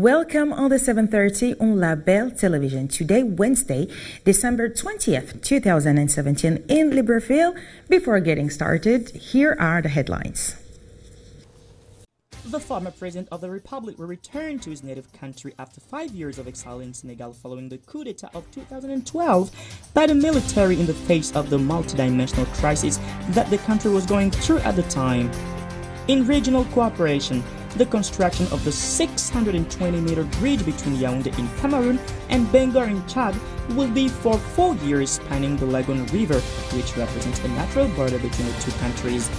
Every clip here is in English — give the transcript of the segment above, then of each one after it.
Welcome on the 7:30 on Label Television. Today, Wednesday, December 20th, 2017 in Libreville. Before getting started, here are the headlines. The former president of the Republic will return to his native country after 5 years of exile in Senegal following the coup d'etat of 2012 by the military in the face of the multidimensional crisis that the country was going through at the time. In regional cooperation, the construction of the 620-meter bridge between Yaoundé in Cameroon and Bangor in Chad will be for 4 years, spanning the Lagoon River, which represents a natural border between the two countries.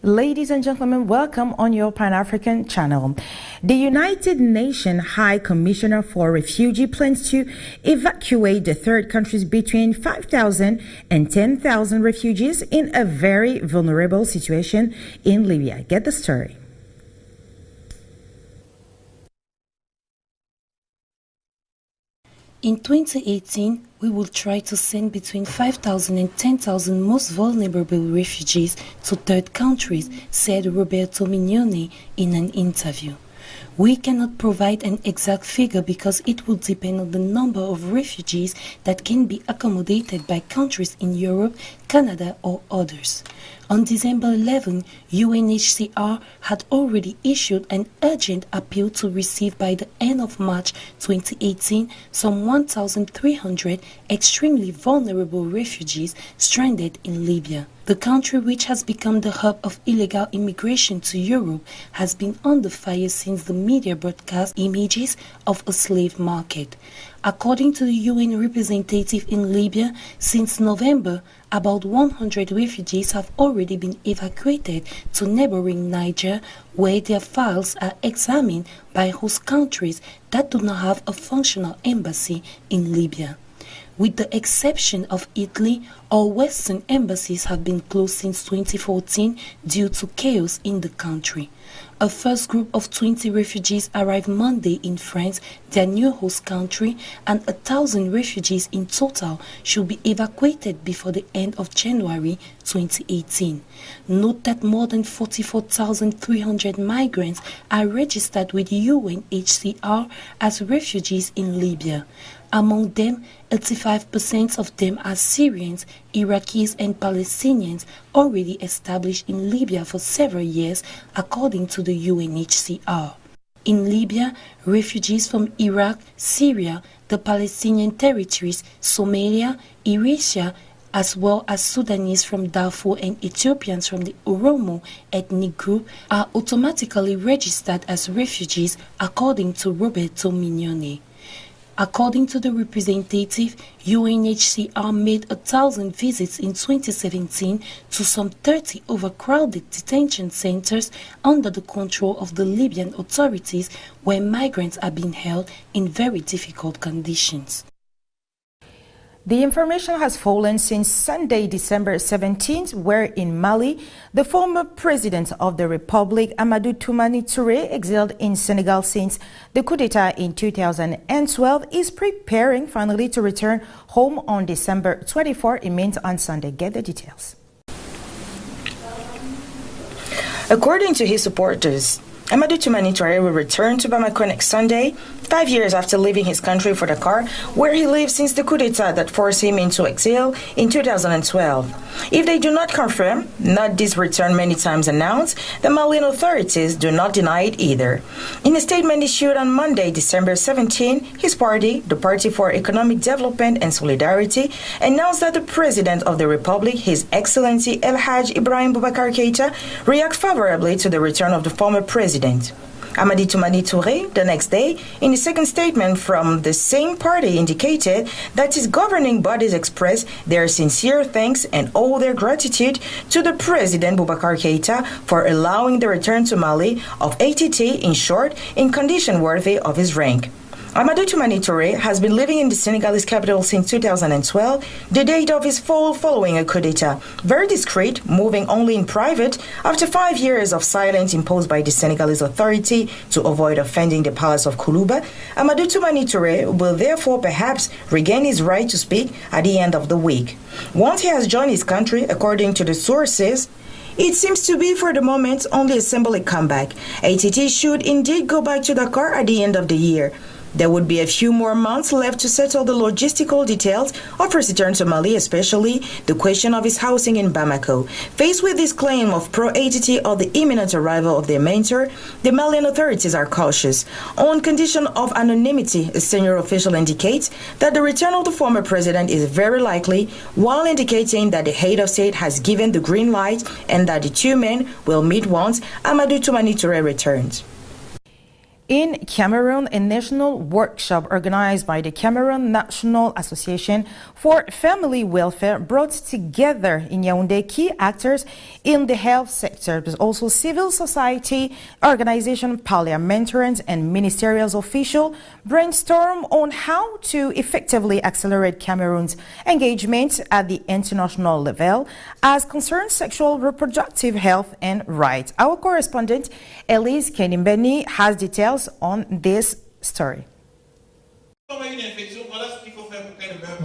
Ladies and gentlemen, welcome on your Pan-African channel. The United Nations High Commissioner for Refugees plans to evacuate the third countries between 5,000 and 10,000 refugees in a very vulnerable situation in Libya. Get the story. In 2018, we will try to send between 5,000 and 10,000 most vulnerable refugees to third countries, said Roberto Mignone in an interview. We cannot provide an exact figure because it will depend on the number of refugees that can be accommodated by countries in Europe, Canada or others. On December 11, UNHCR had already issued an urgent appeal to receive by the end of March 2018 some 1,300 extremely vulnerable refugees stranded in Libya. The country, which has become the hub of illegal immigration to Europe, has been under fire since the media broadcast images of a slave market. According to the UN representative in Libya, since November, about 100 refugees have already been evacuated to neighboring Niger, where their files are examined by host countries that do not have a functional embassy in Libya. With the exception of Italy, all Western embassies have been closed since 2014 due to chaos in the country. A first group of 20 refugees arrived Monday in France, their new host country, and 1,000 refugees in total should be evacuated before the end of January 2018. Note that more than 44,300 migrants are registered with UNHCR as refugees in Libya. Among them, 85% of them are Syrians, Iraqis and Palestinians already established in Libya for several years, according to the UNHCR. In Libya, refugees from Iraq, Syria, the Palestinian territories, Somalia, Eritrea, as well as Sudanese from Darfur and Ethiopians from the Oromo ethnic group are automatically registered as refugees, according to Roberto Mignone. According to the representative, UNHCR made 1,000 visits in 2017 to some 30 overcrowded detention centers under the control of the Libyan authorities, where migrants are being held in very difficult conditions. The information has fallen since Sunday, December 17th, where in Mali, the former president of the Republic, Amadou Toumani Touré, exiled in Senegal since the coup d'etat in 2012, is preparing finally to return home on December 24. It means on Sunday. Get the details. According to his supporters, Amadou Toumani Touré will return to Bamako next Sunday, 5 years after leaving his country for Dakar, where he lived since the coup d'etat that forced him into exile in 2012. If they do not confirm, not this return many times announced, the Malian authorities do not deny it either. In a statement issued on Monday, December 17, his party, the Party for Economic Development and Solidarity, announced that the President of the Republic, His Excellency El Haj Ibrahim Boubacar Keïta, reacted favorably to the return of the former president. Amadou Toumani Touré, the next day, in a second statement from the same party, indicated that his governing bodies expressed their sincere thanks and owe their gratitude to the President Boubacar Keïta for allowing the return to Mali of ATT, in short, in condition worthy of his rank. Amadou Toumani Touré has been living in the Senegalese capital since 2012, the date of his fall following a coup d'etat. Very discreet, moving only in private, after 5 years of silence imposed by the Senegalese authority to avoid offending the palace of Koulouba, Amadou Toumani Touré will therefore perhaps regain his right to speak at the end of the week. Once he has joined his country, according to the sources, It seems to be for the moment only a symbolic comeback. ATT should indeed go back to Dakar at the end of the year. There would be a few more months left to settle the logistical details of his return to Mali, especially the question of his housing in Bamako. Faced with this claim of pro-ATT or the imminent arrival of their mentor, the Malian authorities are cautious. On condition of anonymity, a senior official indicates that the return of the former president is very likely, while indicating that the head of state has given the green light and that the two men will meet once Amadou Toumani Touré returns. In Cameroon, a national workshop organized by the Cameroon National Association for Family Welfare brought together in Yaoundé key actors in the health sector, but also civil society, organization, parliamentarians, and ministerial officials brainstorm on how to effectively accelerate Cameroon's engagement at the international level as concerns sexual reproductive health and rights. Our correspondent, Elise Kenimbeni, has details on this story.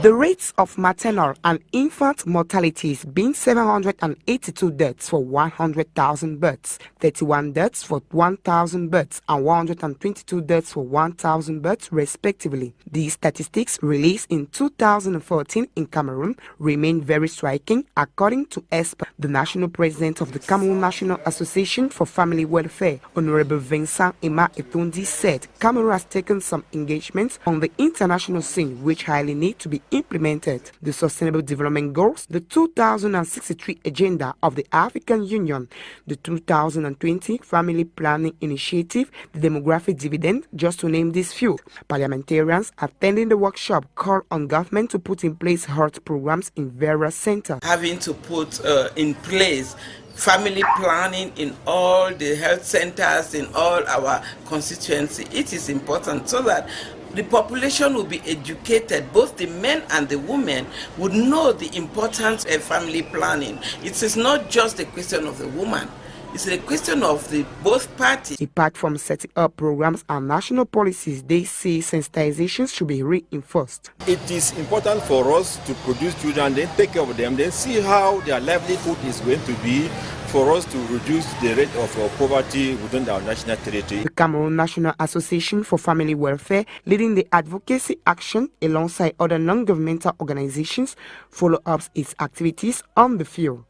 The rates of maternal and infant mortalities being 782 deaths for 100,000 births, 31 deaths for 1,000 births, and 122 deaths for 1,000 births, respectively. These statistics, released in 2014 in Cameroon, remain very striking, according to ESPA. The national president of the Cameroon National Association for Family Welfare, Honorable Vincent Emma Etundi, said Cameroon has taken some engagements on the international scene which highly need to be implemented. The Sustainable Development Goals, the 2063 Agenda of the African Union, the 2020 Family Planning Initiative, the Demographic Dividend, just to name these few. Parliamentarians attending the workshop called on government to put in place health programs in various centers. Having to put in place family planning in all the health centers in all our constituency, it is important so that the population will be educated, both the men and the women would know the importance of family planning. It is not just a question of the woman, it's a question of the both parties. Apart from setting up programs and national policies, they say sensitizations should be reinforced. It is important for us to produce children, then take care of them, then see how their livelihood is going to be, for us to reduce the rate of poverty within our national territory. The Cameroon National Association for Family Welfare, leading the advocacy action alongside other non-governmental organizations, follow up its activities on the field.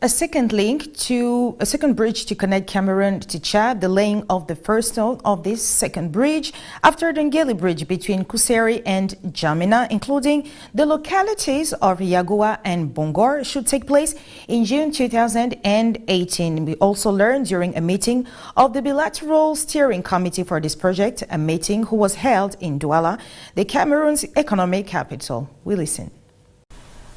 A second bridge to connect Cameroon to Chad, the laying of the first stone of this second bridge after the Anglais Bridge between Kuseri and Jamina, including the localities of Yagoua and Bongor, should take place in June 2018. We also learned during a meeting of the bilateral steering committee for this project, a meeting who was held in Douala, the Cameroon's economic capital. We listen.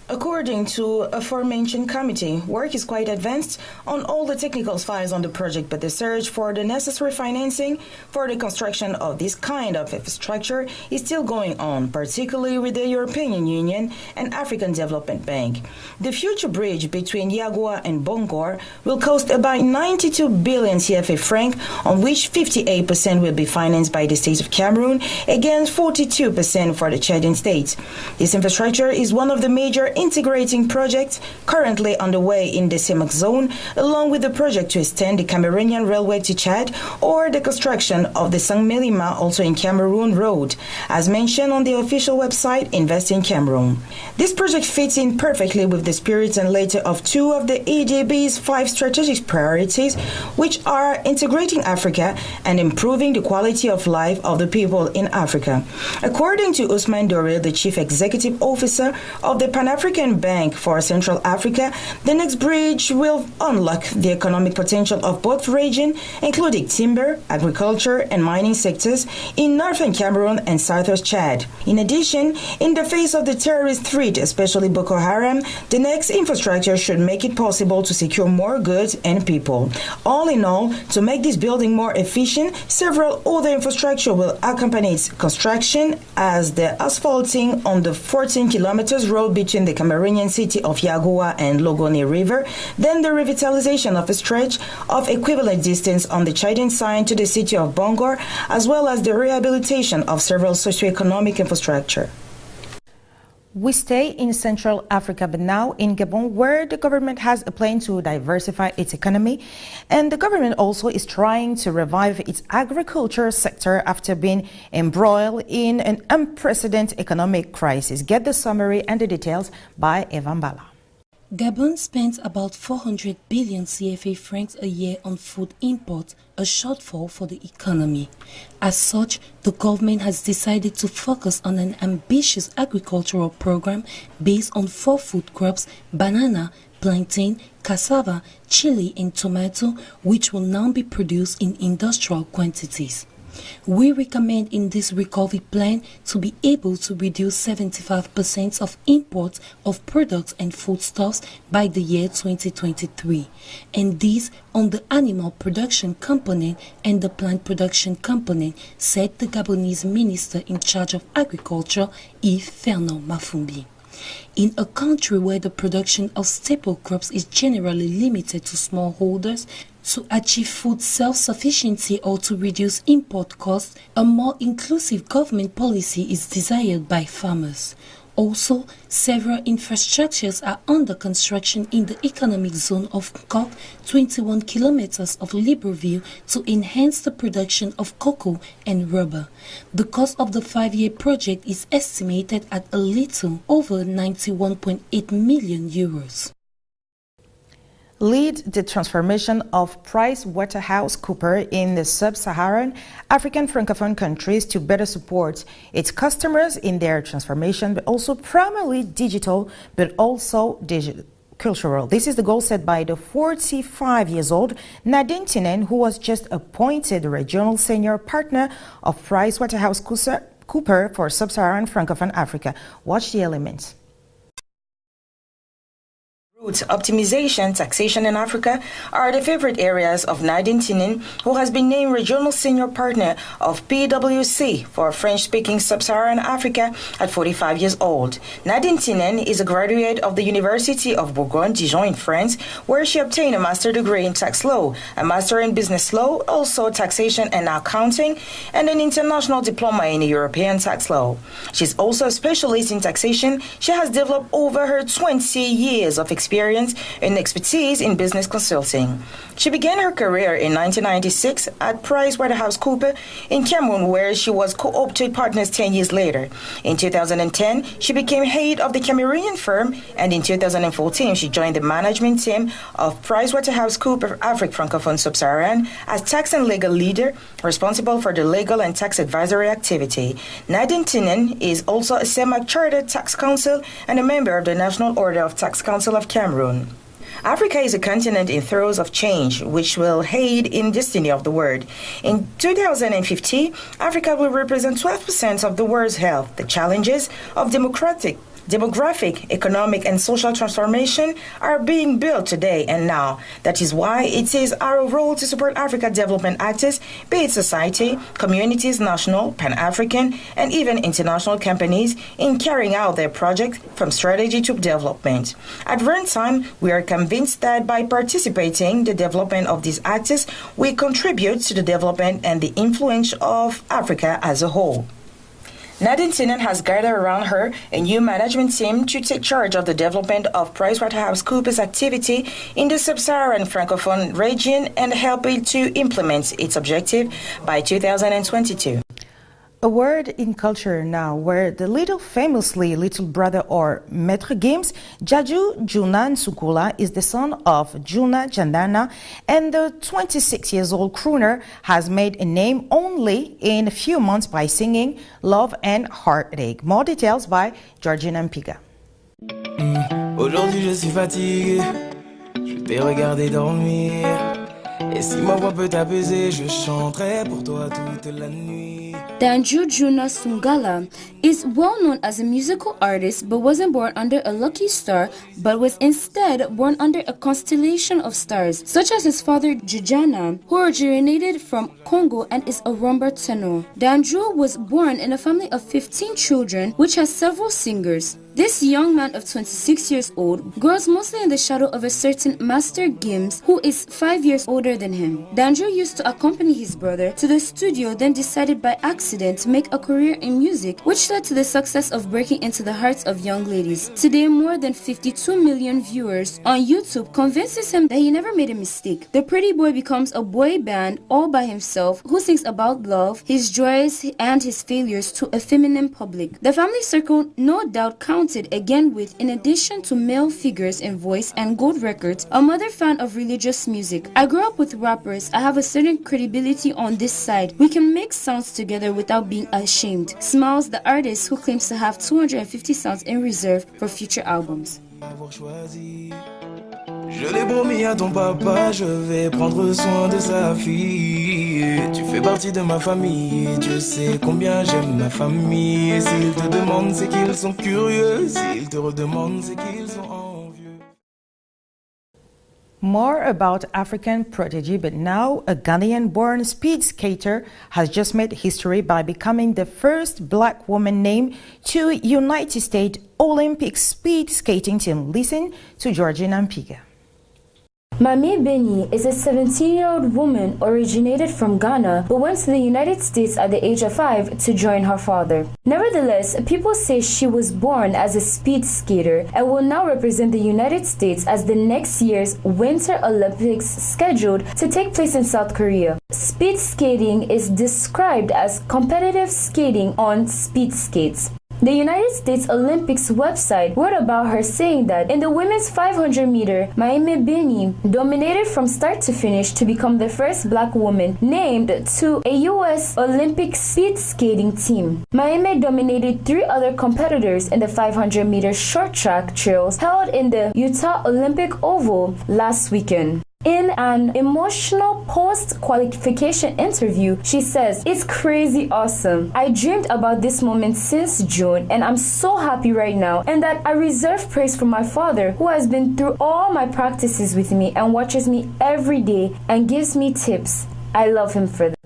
According to a aforementioned committee, work is quite advanced on all the technical files on the project, but the search for the necessary financing for the construction of this kind of infrastructure is still going on, particularly with the European Union and African Development Bank. The future bridge between Yagoua and Bongor will cost about 92 billion CFA franc, on which 58% will be financed by the state of Cameroon, against 42% for the Chadian state. This infrastructure is one of the major integrating projects currently underway in the CEMAC zone, along with the project to extend the Cameroonian railway to Chad or the construction of the Saint-Melima, also in Cameroon, road, as mentioned on the official website Invest in Cameroon. This project fits in perfectly with the spirit and letter of two of the EDB's 5 strategic priorities, which are integrating Africa and improving the quality of life of the people in Africa. According to Ousmane Doré, the Chief Executive Officer of the Pan-African Bank for Central Africa, the next bridge will unlock the economic potential of both regions, including timber, agriculture, and mining sectors in northern Cameroon and southwest Chad. In addition, in the face of the terrorist threat, especially Boko Haram, the next infrastructure should make it possible to secure more goods and people. All in all, to make this building more efficient, several other infrastructure will accompany its construction, as the asphalting on the 14 kilometers road between the Cameroonian city of Yagoua and Logone River, then the revitalization of a stretch of equivalent distance on the Chadian side to the city of Bongor, as well as the rehabilitation of several socioeconomic infrastructure. We stay in Central Africa, but now in Gabon, where the government has a plan to diversify its economy, and the government also is trying to revive its agriculture sector after being embroiled in an unprecedented economic crisis. Get the summary and the details by Evan Bala. Gabon spends about 400 billion CFA francs a year on food imports, a shortfall for the economy. As such, the government has decided to focus on an ambitious agricultural program based on 4 food crops: banana, plantain, cassava, chili and tomato, which will now be produced in industrial quantities. We recommend in this recovery plan to be able to reduce 75% of imports of products and foodstuffs by the year 2023, and this on the animal production component and the plant production component, said the Gabonese minister in charge of agriculture, Yves Fernand Mafumbi. In a country where the production of staple crops is generally limited to smallholders, to achieve food self-sufficiency or to reduce import costs, a more inclusive government policy is desired by farmers. Also, several infrastructures are under construction in the economic zone of COP, 21 kilometers of Libreville, to enhance the production of cocoa and rubber. The cost of the 5-year project is estimated at a little over 91.8 million euros. Lead the transformation of PricewaterhouseCoopers in the sub-Saharan African Francophone countries to better support its customers in their transformation, but also primarily digital, but also cultural. This is the goal set by the 45-year-old Nadine Tinen, who was just appointed regional senior partner of PricewaterhouseCoopers for sub-Saharan Francophone Africa. Watch the elements. Routes, optimization, taxation in Africa are the favorite areas of Nadine Tinen, who has been named regional senior partner of PwC for French-speaking sub-Saharan Africa at 45 years old. Nadine Tinen is a graduate of the University of Bourgogne-Dijon in France, where she obtained a master's degree in tax law, a master in business law, also taxation and accounting, and an international diploma in European tax law. She's also a specialist in taxation. She has developed over her 20 years of experience and expertise in business consulting. She began her career in 1996 at PricewaterhouseCoopers in Cameroon, where she was co-opted partners 10 years later. In 2010, she became head of the Cameroonian firm, and in 2014, she joined the management team of PricewaterhouseCoopers Afrique Francophone Sub-Saharan as tax and legal leader, responsible for the legal and tax advisory activity. Nadine Tinen is also a semi-chartered tax counsel and a member of the National Order of Tax Council of Cameroon. Africa is a continent in throes of change, which will aid in destiny of the world. In 2050, Africa will represent 12% of the world's health. The challenges of demographic, economic, and social transformation are being built today and now. That is why it is our role to support Africa development actors, be it society, communities, national, Pan-African, and even international companies, in carrying out their project from strategy to development. At runtime, we are convinced that by participating in the development of these actors, we contribute to the development and the influence of Africa as a whole. Nadine Tinen has gathered around her a new management team to take charge of the development of PricewaterhouseCoopers activity in the sub-Saharan Francophone region and help it to implement its objective by 2022. A word in culture now, where the famously little brother or Maître Gims, Jaju Juna Nsukula, is the son of Juna Jandana, and the 26-year-old crooner has made a name only in a few months by singing Love and Heartache. More details by Georgina Mpiga. Aujourd'hui je suis fatigué, je t'ai regardé dormir. Et si ma voix peut t'apaiser, je chanterai pour toi toute la nuit. Danju Juna Sungala is well known as a musical artist, but wasn't born under a lucky star, but was instead born under a constellation of stars, such as his father Jujana, who originated from Congo and is a rumba tenor. Danju was born in a family of 15 children, which has several singers. This young man of 26 years old grows mostly in the shadow of a certain Master Gims who is 5 years older than him. Dandrew used to accompany his brother to the studio, then decided by accident to make a career in music, which led to the success of breaking into the hearts of young ladies. Today, more than 52 million viewers on YouTube convinces him that he never made a mistake. The pretty boy becomes a boy band all by himself who sings about love, his joys and his failures to a feminine public. The family circle no doubt counted again with, in addition to male figures in voice and gold records, a mother fan of religious music. I grew up with rappers. I have a certain credibility on this side. We can make sounds together without being ashamed. Smiles, the artist who claims to have 250 sounds in reserve for future albums. Je l'ai promis à ton papa, je vais prendre soin de sa fille. Tu fais partie de ma famille, Dieu sait combien j'aime ma famille. S'ils te demandent, c'est qu'ils sont curieux. S'ils te redemandent, c'est qu'ils sont envieux. More about African prodigy, but now a Ghanaian-born speed skater has just made history by becoming the first black woman named to United States Olympic speed skating team. Listen to Georgina Mpiga. Mami Beni is a 17-year-old woman originated from Ghana but went to the United States at the age of 5 to join her father. Nevertheless, people say she was born as a speed skater and will now represent the United States as the next year's Winter Olympics scheduled to take place in South Korea. Speed skating is described as competitive skating on speed skates. The United States Olympics website wrote about her saying that in the women's 500 meter, Maime Beni dominated from start to finish to become the first black woman named to a U.S. Olympic speed skating team. Maime dominated 3 other competitors in the 500 meter short track trials held in the Utah Olympic Oval last weekend. In an emotional post-qualification interview, she says, "It's crazy awesome. I dreamed about this moment since June and I'm so happy right now, and that I reserve praise for my father who has been through all my practices with me and watches me every day and gives me tips. I love him for that."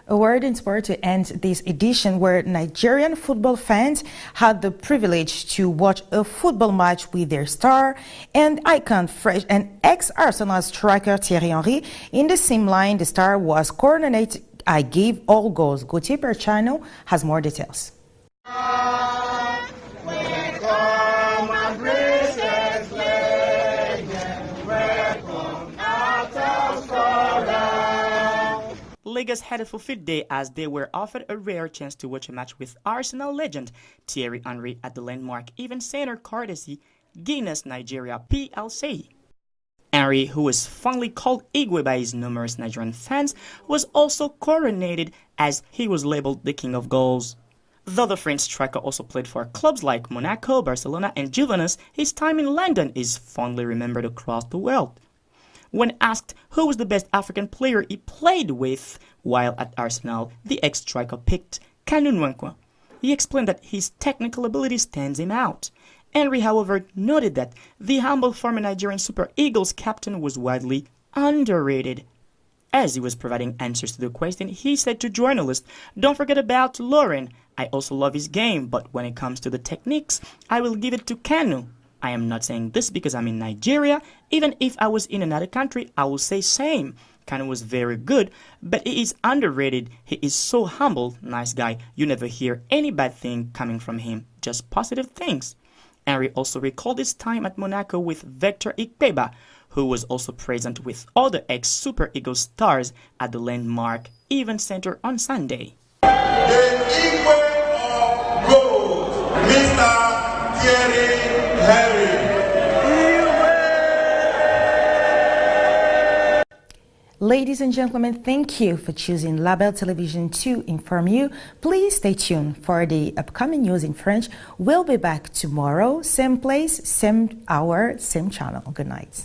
A word in sport to end this edition, where Nigerian football fans had the privilege to watch a football match with their star and icon fresh and ex-Arsenal striker Thierry Henry. In the same line, the star was coordinated. I gave all goals. Gauthier Perchano has more details. Lagos had a forfeit day as they were offered a rare chance to watch a match with Arsenal legend Thierry Henry at the landmark Event Center courtesy Guinness Nigeria PLC. Henry, who was fondly called Igwe by his numerous Nigerian fans, was also coronated as he was labeled the king of goals. Though the French striker also played for clubs like Monaco, Barcelona and Juventus, his time in London is fondly remembered across the world. When asked who was the best African player he played with while at Arsenal, the ex-striker picked Kanu Nwankwo. He explained that his technical ability stands him out. Henry, however, noted that the humble former Nigerian Super Eagles captain was widely underrated. As he was providing answers to the question, he said to journalists, "Don't forget about Lauren. I also love his game, but when it comes to the techniques, I will give it to Kanu. I am not saying this because I'm in Nigeria. Even if I was in another country, I will say same. Kanu was very good, but he is underrated. He is so humble, nice guy. You never hear any bad thing coming from him, just positive things." Henry also recalled his time at Monaco with Victor Ikpeba, who was also present with other ex-Super Eagles stars at the landmark Event Center on Sunday. The Igwe of gold, Mr. Thierry Henry. Ladies and gentlemen, thank you for choosing Label Television to inform you. Please stay tuned for the upcoming news in French. We'll be back tomorrow, same place, same hour, same channel. Good night.